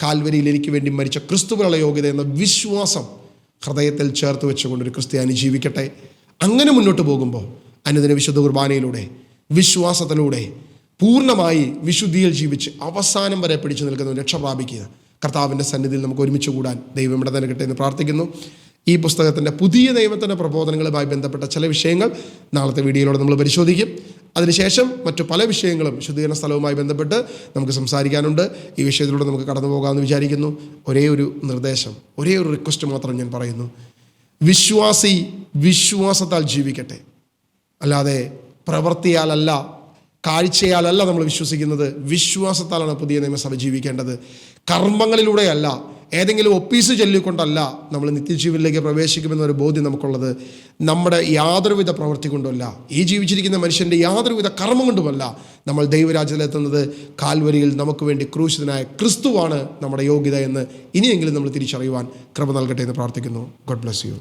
കാൽവരിയിൽ എനിക്ക് വേണ്ടി മരിച്ച ക്രിസ്തുവിനുള്ള യോഗ്യത എന്ന വിശ്വാസം ഹൃദയത്തിൽ ചേർത്ത് വെച്ചുകൊണ്ടൊരു ക്രിസ്ത്യാനി ജീവിക്കട്ടെ. അങ്ങനെ മുന്നോട്ട് പോകുമ്പോൾ അനുദിന വിശുദ്ധ കുർബാനയിലൂടെ വിശ്വാസത്തിലൂടെ പൂർണ്ണമായി വിശുദ്ധിയിൽ ജീവിച്ച് അവസാനം വരെ പിടിച്ചു നിൽക്കുന്ന രക്ഷ പ്രാപിക്കുക. കർത്താവിൻ്റെ സന്നിധിയിൽ നമുക്ക് ഒരുമിച്ച് കൂടാൻ ദൈവം ഇവിടെ നൽകട്ടെ എന്ന് പ്രാർത്ഥിക്കുന്നു. ഈ പുസ്തകത്തിൻ്റെ പുതിയ നിയമത്തിൻ്റെ പ്രബോധനങ്ങളുമായി ബന്ധപ്പെട്ട ചില വിഷയങ്ങൾ നാളത്തെ വീഡിയോയിലൂടെ നമ്മൾ പരിശോധിക്കും. അതിനുശേഷം മറ്റു പല വിഷയങ്ങളും ശുദ്ധീകരണ സ്ഥലവുമായി ബന്ധപ്പെട്ട് നമുക്ക് സംസാരിക്കാനുണ്ട്. ഈ വിഷയത്തിലൂടെ നമുക്ക് കടന്നു പോകാമെന്ന് വിചാരിക്കുന്നു. ഒരേ ഒരു നിർദ്ദേശം, ഒരേ ഒരു റിക്വസ്റ്റ് മാത്രം ഞാൻ പറയുന്നു. വിശ്വാസി വിശ്വാസത്താൽ ജീവിക്കട്ടെ, അല്ലാതെ പ്രവൃത്തിയാലല്ല, കാഴ്ചയാലല്ല നമ്മൾ വിശ്വസിക്കുന്നത്. വിശ്വാസത്താലാണ് പുതിയ നിയമസഭ ജീവിക്കേണ്ടത്. കർമ്മങ്ങളിലൂടെയല്ല, ഏതെങ്കിലും ഒപ്പീസ് ചൊല്ലിക്കൊണ്ടല്ല നമ്മൾ നിത്യജീവനിലേക്ക് പ്രവേശിക്കുമെന്നൊരു ബോധ്യം നമുക്കുള്ളത്. നമ്മുടെ യാതൊരുവിധ പ്രവൃത്തി കൊണ്ടുമല്ല, ഈ ജീവിച്ചിരിക്കുന്ന മനുഷ്യൻ്റെ യാതൊരുവിധ കർമ്മം കൊണ്ടുമല്ല നമ്മൾ ദൈവരാജ്യത്തിലെത്തുന്നത്. കാൽവരിയിൽ നമുക്ക് വേണ്ടി ക്രൂശിതനായ ക്രിസ്തുവാണ് നമ്മുടെ യോഗ്യത എന്ന് ഇനിയെങ്കിലും നമ്മൾ തിരിച്ചറിയുവാൻ കൃപ നൽകട്ടെ എന്ന് പ്രാർത്ഥിക്കുന്നു. God bless you.